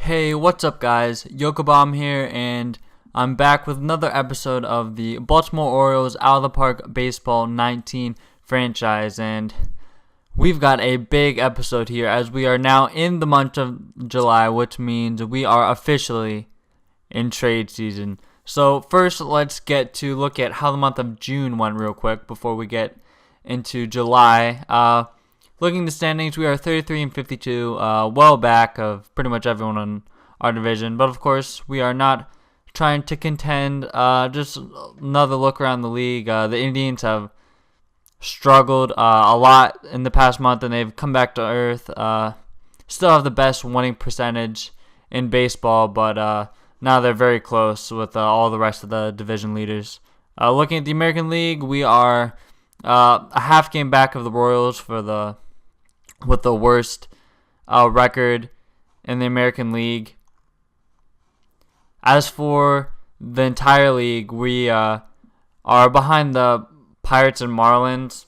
Hey, what's up guys? Yokobom here, and I'm back with another episode of the Baltimore Orioles Out of the Park Baseball 19 franchise, and we've got a big episode here as we are now in the month of July, which means we are officially in trade season. So first, let's get to look at how the month of June went real quick before we get into July. Looking at the standings, we are 33 and 52, well back of pretty much everyone in our division. But of course, we are not trying to contend. Just another look around the league. The Indians have struggled a lot in the past month, and they've come back to earth. Still have the best winning percentage in baseball, but now they're very close with all the rest of the division leaders. Looking at the American League, we are a half game back of the Royals with the worst record in the American League. As for the entire league, we are behind the Pirates and Marlins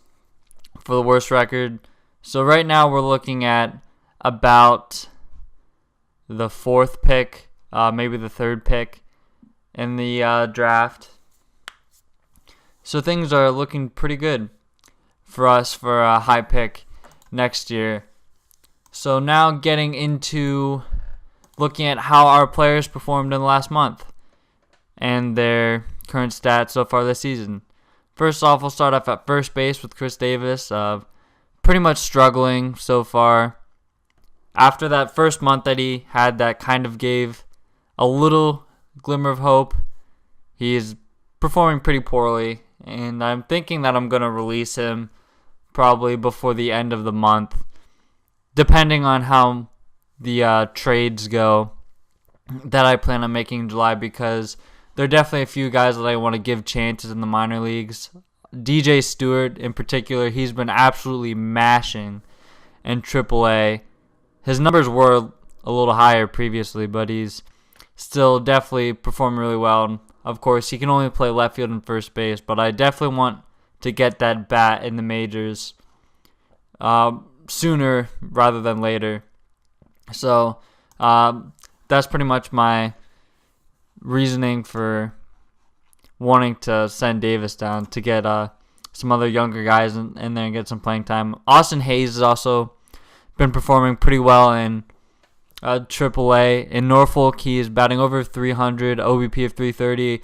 for the worst record. So right now we're looking at about the fourth pick, maybe the third pick in the draft. So things are looking pretty good for us for a high pick next year. So now getting into looking at how our players performed in the last month and their current stats so far this season. First off, we'll start off at first base with Chris Davis. Pretty much struggling so far. After that first month that he had that kind of gave a little glimmer of hope, he's performing pretty poorly, and I'm thinking that I'm going to release him probably before the end of the month, depending on how the trades go that I plan on making in July, because there are definitely a few guys that I want to give chances in the minor leagues. DJ Stewart in particular, he's been absolutely mashing in AAA. His numbers were a little higher previously, but he's still definitely performing really well. And of course, he can only play left field and first base, but I definitely want to get that bat in the majors sooner rather than later. So that's pretty much my reasoning for wanting to send Davis down, to get some other younger guys in there and get some playing time. Austin Hayes has also been performing pretty well in AAA. In Norfolk, he is batting over 300, OBP of 330,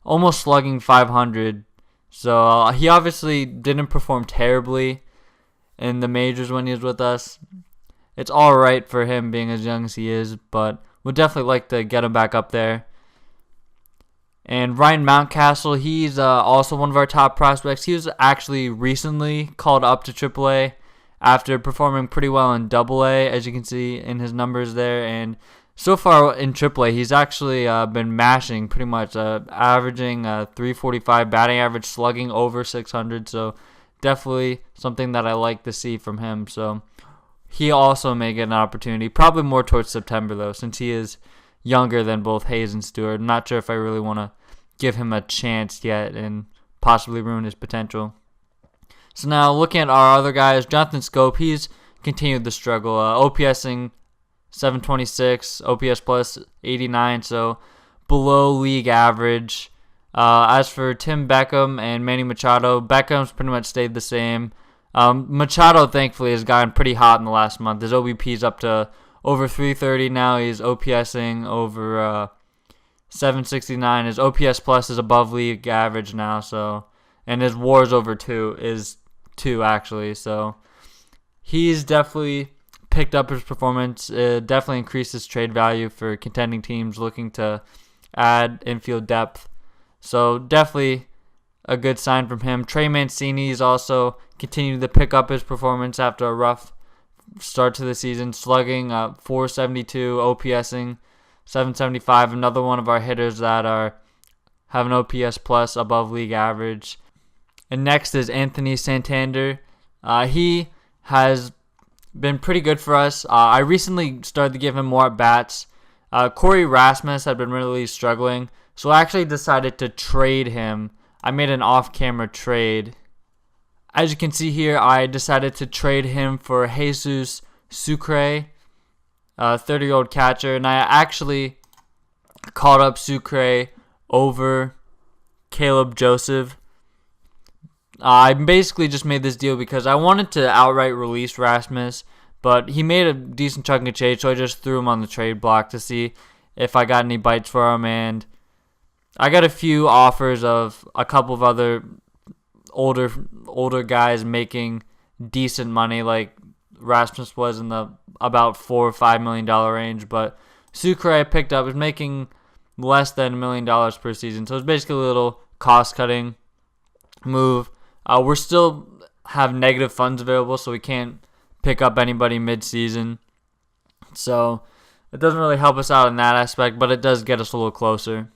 almost slugging 500. So he obviously didn't perform terribly in the majors when he was with us. It's all right for him being as young as he is, but we'd definitely like to get him back up there. And Ryan Mountcastle, he's also one of our top prospects. He was actually recently called up to AAA after performing pretty well in AA, as you can see in his numbers there. And so far in AAA, he's actually been mashing pretty much, averaging 345 batting average, slugging over 600. So definitely something that I like to see from him. So he also may get an opportunity, probably more towards September though, since he is younger than both Hayes and Stewart. I'm not sure if I really want to give him a chance yet and possibly ruin his potential. So now looking at our other guys, Jonathan Scope, he's continued the struggle. OPSing 726, OPS plus 89, so below league average. As for Tim Beckham and Manny Machado, Beckham's pretty much stayed the same. Machado, thankfully, has gotten pretty hot in the last month. His OBP's up to over 330 now. He's OPSing over 769. His OPS plus is above league average now, so, and his WAR's over 2 is 2 actually. So he's definitely picked up his performance. Definitely increased his trade value for contending teams looking to add infield depth. So definitely a good sign from him. Trey Mancini's also continued to pick up his performance after a rough start to the season, slugging 472, OPSing 775. Another one of our hitters that have an OPS plus above league average. And next is Anthony Santander. He has been pretty good for us. I recently started to give him more at-bats. Corey Rasmus had been really struggling, so I actually decided to trade him. I made an off-camera trade. As you can see here, I decided to trade him for Jesus Sucre. 30-year-old catcher, and I actually called up Sucre over Caleb Joseph. I basically just made this deal because I wanted to outright release Rasmus, but he made a decent chunk of change, so I just threw him on the trade block to see if I got any bites for him, and I got a few offers of a couple of other older guys making decent money, like Rasmus was in the about $4 or $5 million range, but Sucre I picked up is making less than $1 million per season, so it's basically a little cost-cutting move. We're still have negative funds available, so we can't pick up anybody mid-season. So it doesn't really help us out in that aspect, but it does get us a little closer.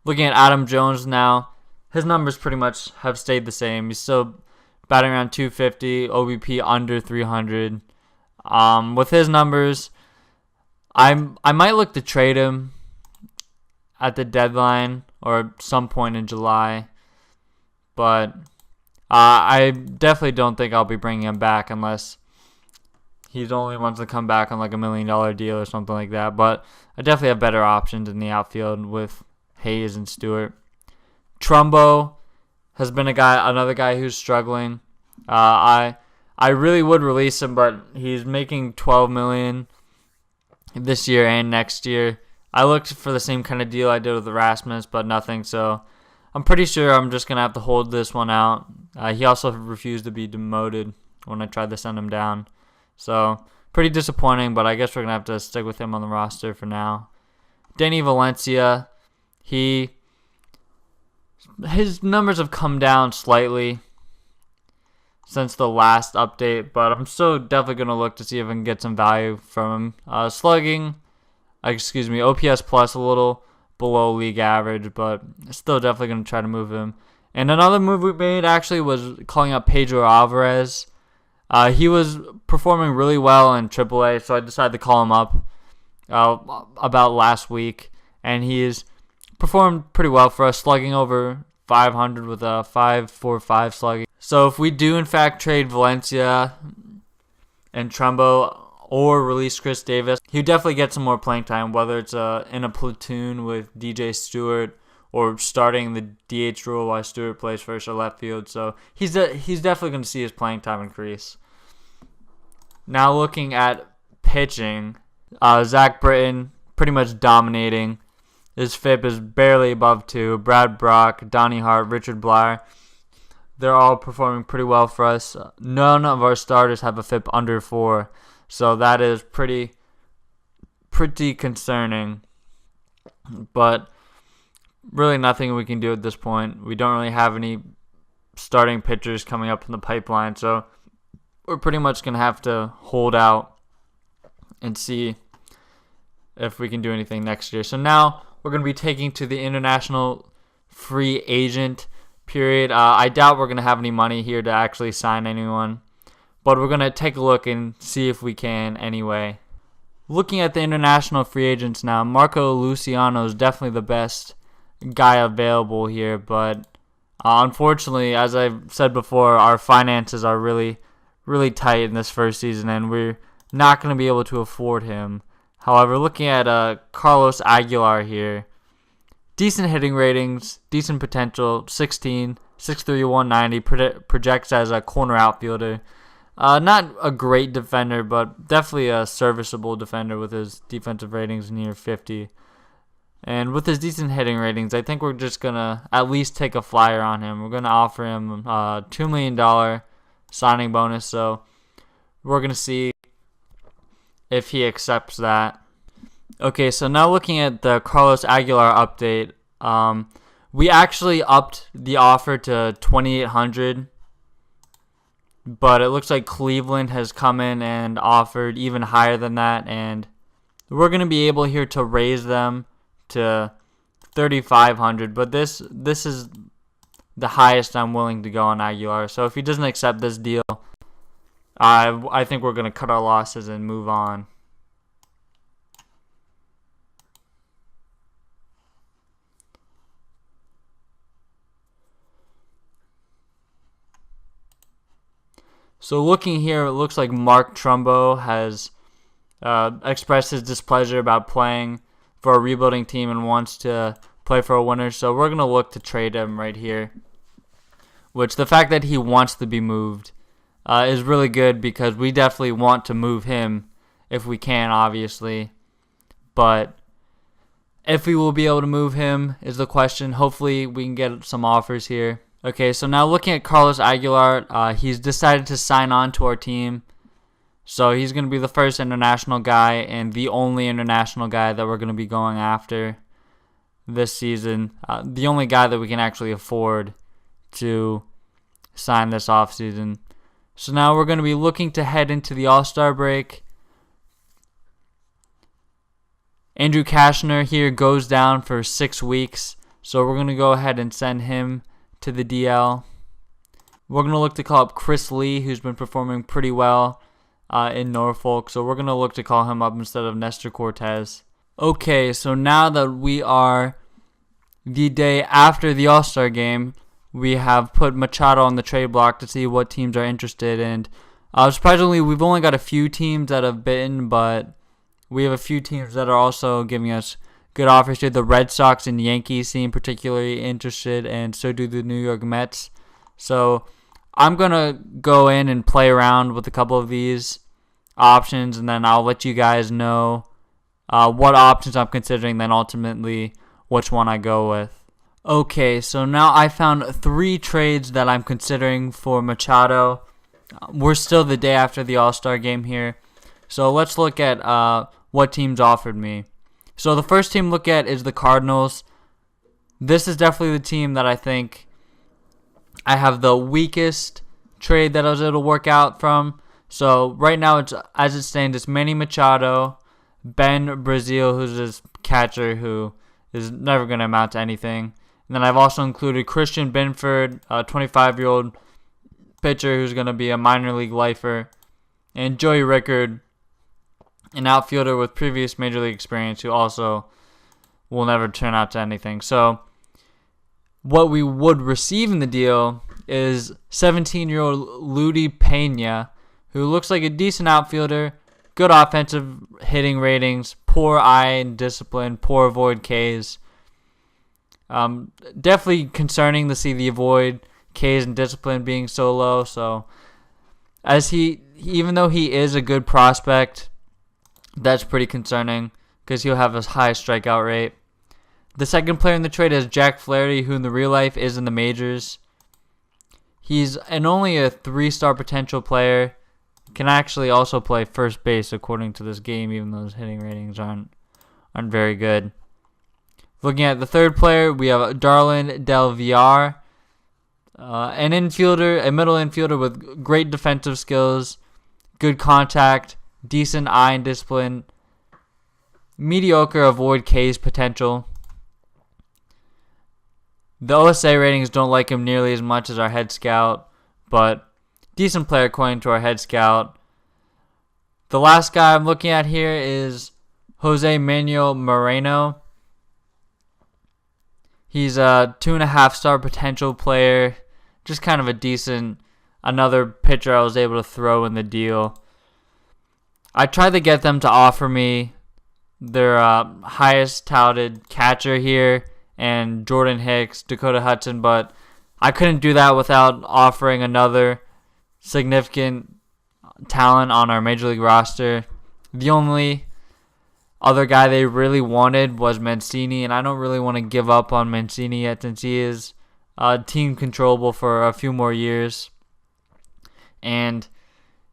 Looking at Adam Jones now, his numbers pretty much have stayed the same. He's still batting around 250, OBP under 300. With his numbers, I might look to trade him at the deadline or some point in July. But I definitely don't think I'll be bringing him back unless he only wants to come back on like $1 million deal or something like that. But I definitely have better options in the outfield with Hayes and Stewart. Trumbo has been another guy who's struggling. I really would release him, but he's making $12 million this year and next year. I looked for the same kind of deal I did with Erasmus, but nothing. So I'm pretty sure I'm just going to have to hold this one out. He also refused to be demoted when I tried to send him down. So pretty disappointing, but I guess we're going to have to stick with him on the roster for now. Danny Valencia, his numbers have come down slightly since the last update, but I'm still definitely going to look to see if I can get some value from him. Slugging, OPS plus a little below league average, but still definitely going to try to move him. And another move we made actually was calling up Pedro Alvarez. He was performing really well in AAA, so I decided to call him up about last week, and he's performed pretty well for us, slugging over 500 with a 5.45 slugging. So if we do in fact trade Valencia and Trumbo or release Chris Davis, he'll definitely get some more playing time, whether it's in a platoon with DJ Stewart or starting the DH role while Stewart plays first or left field. So he's definitely going to see his playing time increase. Now looking at pitching, Zach Britton pretty much dominating. His FIP is barely above 2. Brad Brock, Donnie Hart, Richard Blair, they're all performing pretty well for us. None of our starters have a FIP under 4. So that is pretty concerning. But really nothing we can do at this point. We don't really have any starting pitchers coming up in the pipeline. So we're pretty much going to have to hold out and see if we can do anything next year. So now we're going to be taking to the international free agent period. I doubt we're going to have any money here to actually sign anyone, but we're going to take a look and see if we can anyway. Looking at the international free agents now, Marco Luciano is definitely the best guy available here, but unfortunately, as I've said before, our finances are really tight in this first season, and we're not going to be able to afford him. However, looking at Carlos Aguilar here, decent hitting ratings, decent potential, 16, 6'3", 190, projects as a corner outfielder. Not a great defender, but definitely a serviceable defender with his defensive ratings near 50. And with his decent hitting ratings, I think we're just going to at least take a flyer on him. We're going to offer him a $2 million signing bonus, so we're going to see if he accepts that. Okay, so now looking at the Carlos Aguilar update, we actually upped the offer to $2,800, but it looks like Cleveland has come in and offered even higher than that, and we're going to be able here to raise them to $3,500, but this is the highest I'm willing to go on Aguilar. So if he doesn't accept this deal, I think we're going to cut our losses and move on. So looking here, it looks like Mark Trumbo has expressed his displeasure about playing for a rebuilding team and wants to play for a winner. So we're going to look to trade him right here. Which the fact that he wants to be moved is really good because we definitely want to move him if we can, obviously. But if we will be able to move him is the question. Hopefully we can get some offers here. Okay, so now looking at Carlos Aguilar, he's decided to sign on to our team. So he's going to be the first international guy and the only international guy that we're going to be going after this season. The only guy that we can actually afford to sign this offseason. So now we're going to be looking to head into the All-Star break. Andrew Kashner here goes down for 6 weeks. So we're going to go ahead and send him to the DL. We're going to look to call up Chris Lee, who's been performing pretty well in Norfolk. So we're going to look to call him up instead of Nestor Cortez. Okay, so now that we are the day after the All-Star game, we have put Machado on the trade block to see what teams are interested in. Surprisingly, we've only got a few teams that have bitten, but we have a few teams that are also giving us good offers here. The Red Sox and Yankees seem particularly interested, and so do the New York Mets. So I'm going to go in and play around with a couple of these options, and then I'll let you guys know what options I'm considering, then ultimately which one I go with. Okay, so now I found 3 trades that I'm considering for Machado. We're still the day after the All-Star game here. So let's look at what teams offered me. So the first team to look at is the Cardinals. This is definitely the team that I think I have the weakest trade that I was able to work out from. So right now, it's as it stands, it's Manny Machado, Ben Brazil, who's this catcher who is never going to amount to anything. And then I've also included Christian Benford, a 25-year-old pitcher who's going to be a minor league lifer, and Joey Rickard, an outfielder with previous major league experience who also will never turn out to anything. So what we would receive in the deal is 17-year-old Ludy Pena, who looks like a decent outfielder, good offensive hitting ratings, poor eye and discipline, poor avoid Ks. Definitely concerning to see the avoid Ks and discipline being so low. So even though he is a good prospect, that's pretty concerning because he'll have a high strikeout rate. The second player in the trade is Jack Flaherty, who in the real life is in the majors. He's only a 3-star potential player. Can actually also play first base according to this game, even though his hitting ratings aren't very good. Looking at the third player, we have Darlin Del Villar, a middle infielder with great defensive skills, good contact, decent eye and discipline, mediocre avoid Ks potential. The OSA ratings don't like him nearly as much as our head scout, but decent player according to our head scout. The last guy I'm looking at here is Jose Manuel Moreno. He's a 2.5-star potential player, just kind of a decent, another pitcher I was able to throw in the deal. I tried to get them to offer me their highest touted catcher here and Jordan Hicks, Dakota Hudson, but I couldn't do that without offering another significant talent on our major league roster. The only other guy they really wanted was Mancini, and I don't really want to give up on Mancini yet since he is team controllable for a few more years. And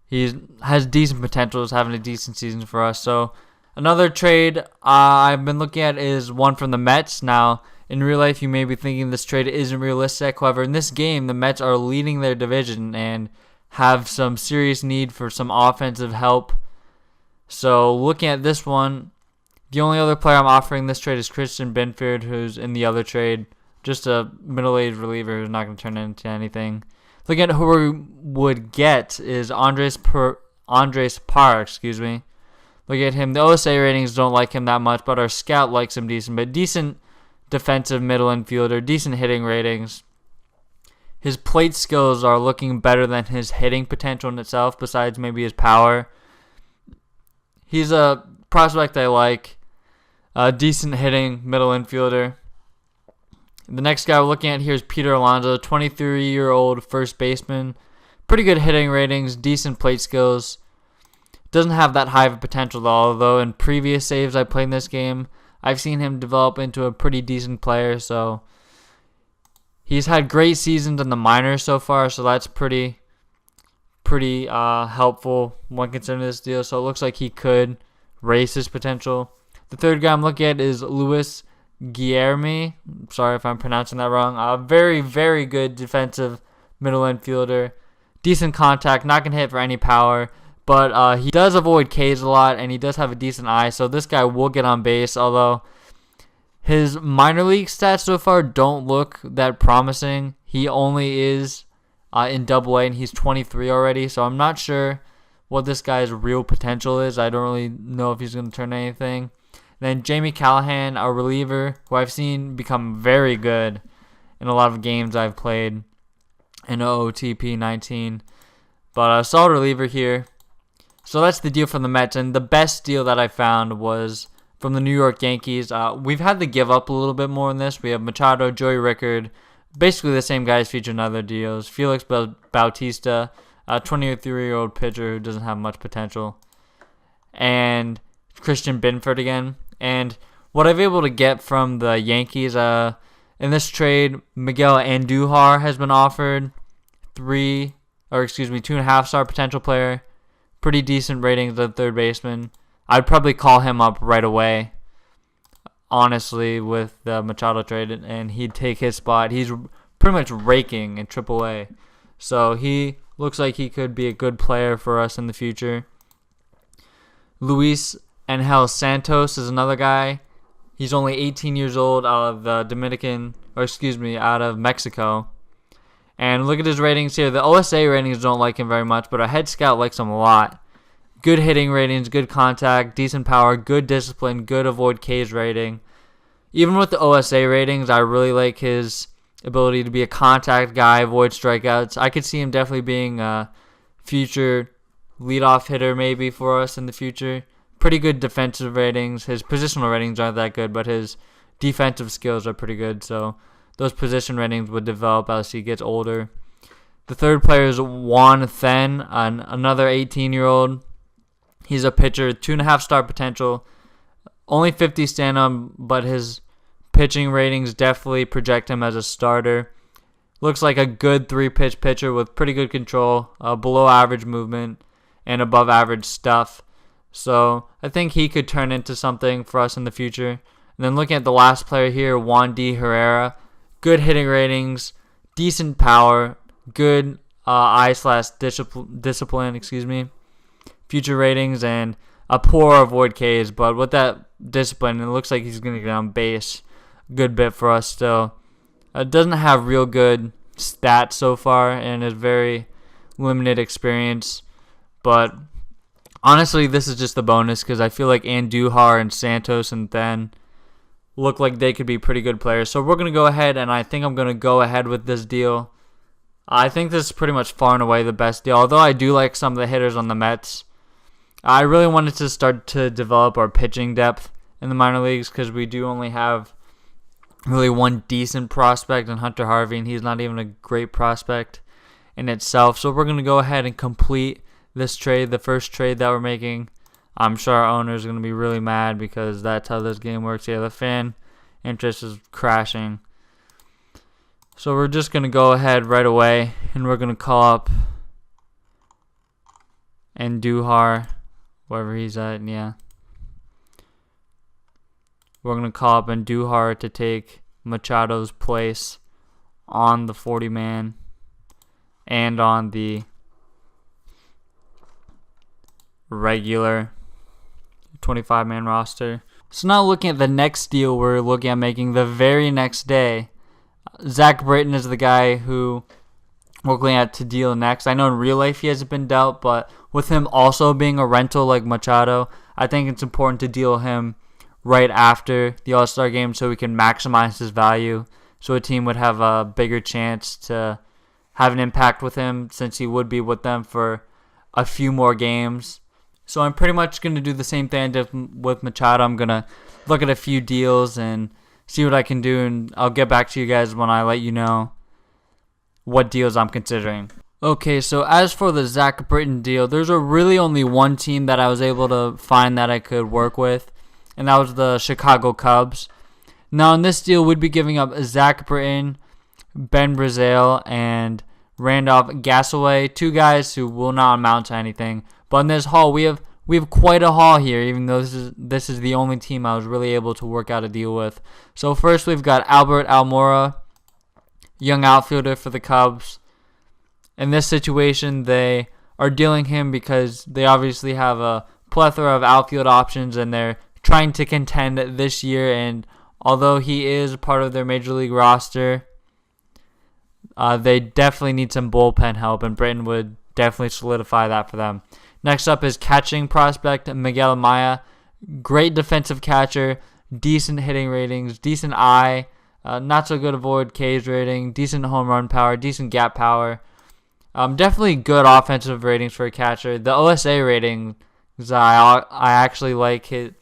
he has decent potential, is having a decent season for us. So another trade I've been looking at is one from the Mets. Now, in real life, you may be thinking this trade isn't realistic. However, in this game, the Mets are leading their division and have some serious need for some offensive help. So looking at this one, the only other player I'm offering this trade is Christian Benford, who's in the other trade. Just a middle-aged reliever who's not going to turn into anything. Looking at who we would get is Andres Parra. Look at him. The OSA ratings don't like him that much, but our scout likes him decent. But decent defensive middle infielder, decent hitting ratings. His plate skills are looking better than his hitting potential in itself, besides maybe his power. He's a prospect I like. Decent hitting middle infielder. The next guy we're looking at here is Peter Alonso, 23-year-old first baseman. Pretty good hitting ratings, decent plate skills. Doesn't have that high of a potential though, although in previous saves I played in this game, I've seen him develop into a pretty decent player. So he's had great seasons in the minors so far, so that's pretty helpful when considering this deal. So it looks like he could raise his potential. The third guy I'm looking at is Luis Guilherme. Sorry if I'm pronouncing that wrong. Very, very good defensive middle infielder. Decent contact, not going to hit for any power. But he does avoid Ks a lot, and he does have a decent eye. So this guy will get on base, although his minor league stats so far don't look that promising. He only is in Double-A, and he's 23 already. So I'm not sure what this guy's real potential is. I don't really know if he's going to turn anything. Then Jamie Callahan, a reliever who I've seen become very good in a lot of games I've played in OOTP 19. But a solid reliever here. So that's the deal from the Mets. And the best deal that I found was from the New York Yankees. We've had to give up a little bit more in this. We have Machado, Joey Rickard, basically the same guys featured in other deals. Felix Bautista, a 23-year-old pitcher who doesn't have much potential. And Christian Binford again. And what I've been able to get from the Yankees in this trade, Miguel Andujar has been offered 2.5-star potential player. Pretty decent ratings at third baseman. I'd probably call him up right away, honestly, with the Machado trade, and he'd take his spot. He's pretty much raking in Triple-A. So he looks like he could be a good player for us in the future. Luis Angel Santos is another guy. He's only 18 years old, out of Mexico. And look at his ratings here. The OSA ratings don't like him very much, but our head scout likes him a lot. Good hitting ratings, good contact, decent power, good discipline, good avoid Ks rating. Even with the OSA ratings, I really like his ability to be a contact guy, avoid strikeouts. I could see him definitely being a future leadoff hitter maybe for us in the future. Pretty good defensive ratings. His positional ratings aren't that good, but his defensive skills are pretty good. So those position ratings would develop as he gets older. The third player is Juan Then, another 18-year-old. He's a pitcher, 2.5-star potential. Only 50 stand-on, but his pitching ratings definitely project him as a starter. Looks like a good 3-pitch pitcher with pretty good control, below average movement, and above average stuff. So I think he could turn into something for us in the future. And then looking at the last player here, Juan D. Herrera. Good hitting ratings, decent power, good eye/discipline, future ratings, and a poor avoid Ks. But with that discipline, it looks like he's going to get on base a good bit for us still. Doesn't have real good stats so far and is very limited experience. But honestly, this is just a bonus because I feel like Andujar and Santos and Then look like they could be pretty good players. So we're going to go ahead, and I think I'm going to go ahead with this deal. I think this is pretty much far and away the best deal, although I do like some of the hitters on the Mets. I really wanted to start to develop our pitching depth in the minor leagues because we do only have really one decent prospect in Hunter Harvey, and he's not even a great prospect in itself. So we're going to go ahead and complete this trade, the first trade that we're making. I'm sure our owner is going to be really mad because that's how this game works. Yeah, the fan interest is crashing. So we're just going to go ahead right away, and we're going to call up Andujar, wherever he's at, yeah. We're going to call up Andujar to take Machado's place on the 40-man and on the regular 25-man roster. So now looking at the next deal we're looking at making the very next day. Zach Britton is the guy who we're looking at to deal next. I know in real life he hasn't been dealt, but with him also being a rental like Machado, I think it's important to deal him right after the All-Star game so we can maximize his value, so a team would have a bigger chance to have an impact with him since he would be with them for a few more games. So I'm pretty much going to do the same thing I did with Machado. I'm going to look at a few deals and see what I can do, and I'll get back to you guys when I let you know what deals I'm considering. Okay, so as for the Zach Britton deal, there's really only one team that I was able to find that I could work with, and that was the Chicago Cubs. Now, in this deal, we'd be giving up Zach Britton, Ben Brazil, and Randolph Gasaway, 2 guys who will not amount to anything. But in this haul, we have quite a haul here, even though this is the only team I was really able to work out a deal with. So first, we've got Albert Almora, young outfielder for the Cubs. In this situation, they are dealing him because they obviously have a plethora of outfield options, and they're trying to contend this year. And although he is part of their major league roster, they definitely need some bullpen help, and Britton would definitely solidify that for them. Next up is catching prospect Miguel Amaya. Great defensive catcher, decent hitting ratings, decent eye, not so good avoid K's rating, decent home run power, decent gap power. Definitely good offensive ratings for a catcher. The OSA ratings, I actually like his.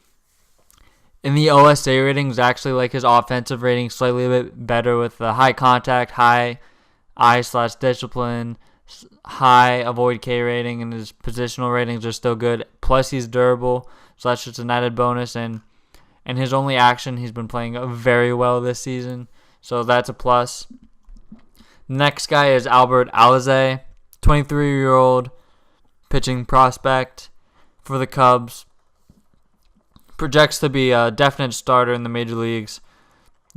In the OSA ratings, I actually like his offensive rating slightly a bit better, with the high contact, high eye/discipline, high avoid K rating, and his positional ratings are still good. Plus, he's durable, so that's just an added bonus. And his only action, he's been playing very well this season, so that's a plus. Next guy is Albert Alzolay, 23-year-old pitching prospect for the Cubs. Projects to be a definite starter in the major leagues.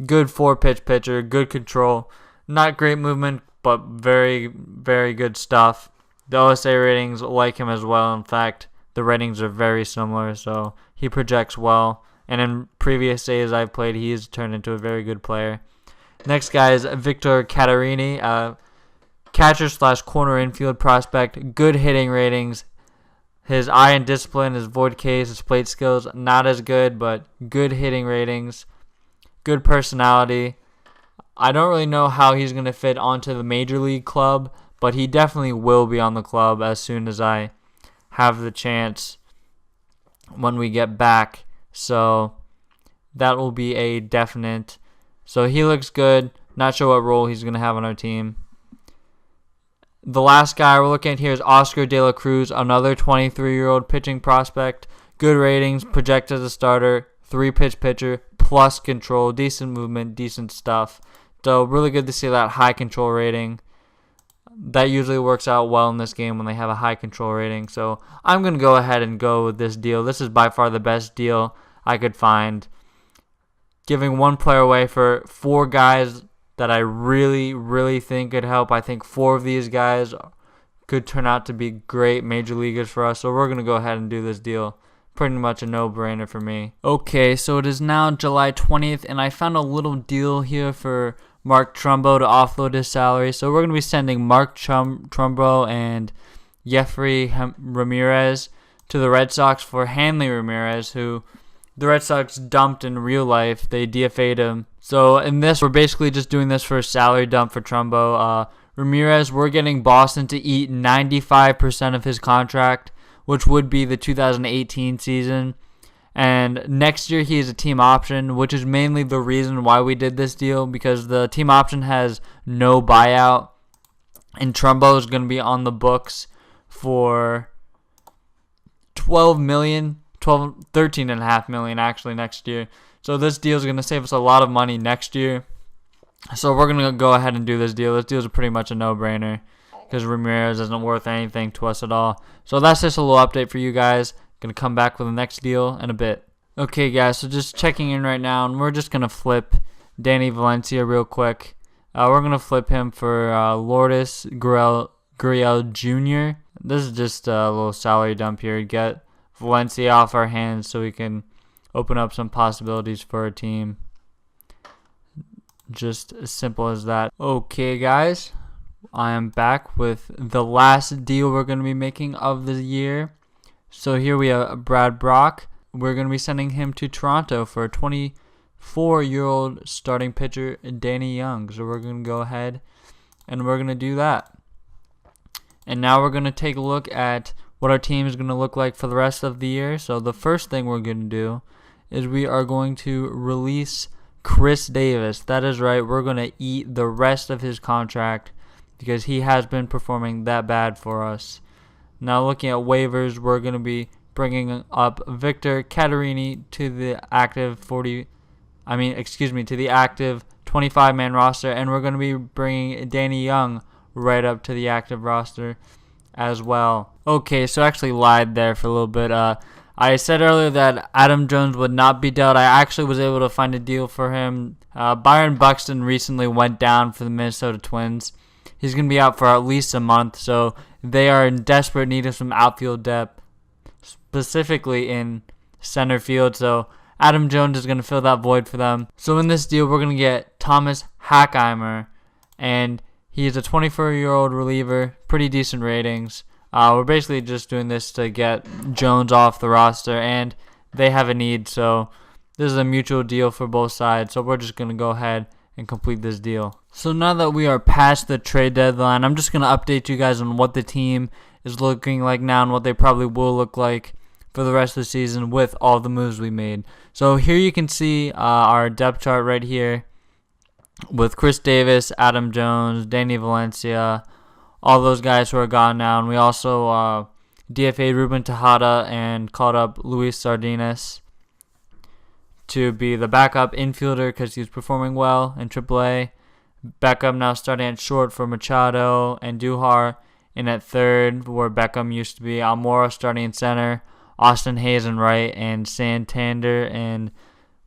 Good 4-pitch pitcher, good control. Not great movement, but very, very good stuff. The OSA ratings like him as well. In fact, the ratings are very similar, so he projects well. And in previous days I've played, he's turned into a very good player. Next guy is Victor Caterini, catcher/corner infield prospect. Good hitting ratings. His eye and discipline, his void Ks, his plate skills, not as good, but good hitting ratings. Good personality. I don't really know how he's going to fit onto the major league club, but he definitely will be on the club as soon as I have the chance when we get back. So that will be a definite. So he looks good. Not sure what role he's going to have on our team. The last guy we're looking at here is Oscar De La Cruz, another 23-year-old pitching prospect. Good ratings, projected as a starter, 3-pitch pitcher, plus control, decent movement, decent stuff. So really good to see that high control rating. That usually works out well in this game when they have a high control rating. So I'm going to go ahead and go with this deal. This is by far the best deal I could find. Giving one player away for 4 guys that I really, really think could help. I think 4 of these guys could turn out to be great major leaguers for us. So we're going to go ahead and do this deal. Pretty much a no-brainer for me. Okay, so it is now July 20th, and I found a little deal here for Mark Trumbo to offload his salary. So we're going to be sending Mark Trumbo and Jeffrey Ramirez to the Red Sox for Hanley Ramirez, who the Red Sox dumped in real life. They DFA'd him. So in this, we're basically just doing this for a salary dump for Trumbo. Ramirez, we're getting Boston to eat 95% of his contract, which would be the 2018 season. And next year he is a team option, which is mainly the reason why we did this deal, because the team option has no buyout. And Trumbo is going to be on the books for $13.5 million actually next year. So this deal is going to save us a lot of money next year. So we're going to go ahead and do this deal. This deal is pretty much a no-brainer because Ramirez isn't worth anything to us at all. So that's just a little update for you guys. Going to come back with the next deal in a bit. Okay, guys, so just checking in right now, and we're just going to flip Danny Valencia real quick. We're going to flip him for Lourdes Gurriel Jr. This is just a little salary dump here. Get Valencia off our hands so we can open up some possibilities for our team. Just as simple as that. Okay, guys, I am back with the last deal we're going to be making of the year. So here we have Brad Brock. We're going to be sending him to Toronto for a 24-year-old starting pitcher, Danny Young. So we're going to go ahead and we're going to do that. And now we're going to take a look at what our team is going to look like for the rest of the year. So the first thing we're going to do is we are going to release Chris Davis. That is right. We're going to eat the rest of his contract because he has been performing that bad for us. Now looking at waivers, we're going to be bringing up Victor Caterini to the active 25-man roster, and we're going to be bringing Danny Young right up to the active roster as well. Okay, so I actually lied there for a little bit. I said earlier that Adam Jones would not be dealt. I actually was able to find a deal for him. Byron Buxton recently went down for the Minnesota Twins. He's going to be out for at least a month, so they are in desperate need of some outfield depth, specifically in center field. So Adam Jones is going to fill that void for them. So in this deal, we're going to get Thomas Hackheimer, and he's a 24-year-old reliever, pretty decent ratings. We're basically just doing this to get Jones off the roster, and they have a need, so this is a mutual deal for both sides. So we're just going to go ahead and complete this deal. So now that we are past the trade deadline, I'm just going to update you guys on what the team is looking like now and what they probably will look like for the rest of the season with all the moves we made. So here you can see our depth chart right here with Chris Davis, Adam Jones, Danny Valencia, all those guys who are gone now. And we also DFA'd Ruben Tejada and called up Luis Sardinas to be the backup infielder because he's performing well in AAA. Beckham now starting at short for Machado and Duhar, and at third where Beckham used to be. Almora starting in center, Austin Hayes in right, and Santander in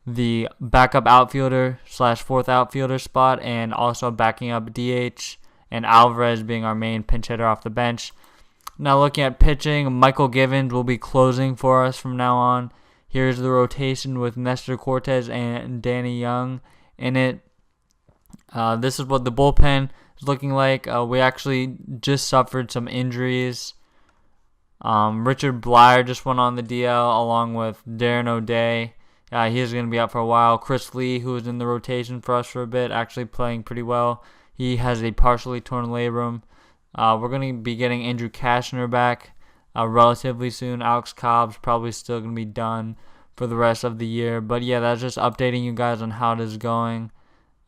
the backup outfielder / fourth outfielder spot, and also backing up DH, and Alvarez being our main pinch hitter off the bench. Now looking at pitching, Michael Givens will be closing for us from now on. Here's the rotation with Nestor Cortez and Danny Young in it. This is what the bullpen is looking like. We actually just suffered some injuries. Richard Blyer just went on the DL along with Darren O'Day. He's going to be out for a while. Chris Lee, who was in the rotation for us for a bit, actually playing pretty well. He has a partially torn labrum. We're going to be getting Andrew Kashner back relatively soon. Alex Cobb's probably still going to be done for the rest of the year. But yeah, that's just updating you guys on how it is going.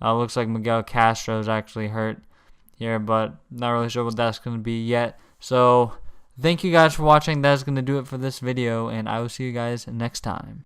Looks like Miguel Castro is actually hurt here, but not really sure what that's going to be yet. So thank you guys for watching. That's going to do it for this video, and I will see you guys next time.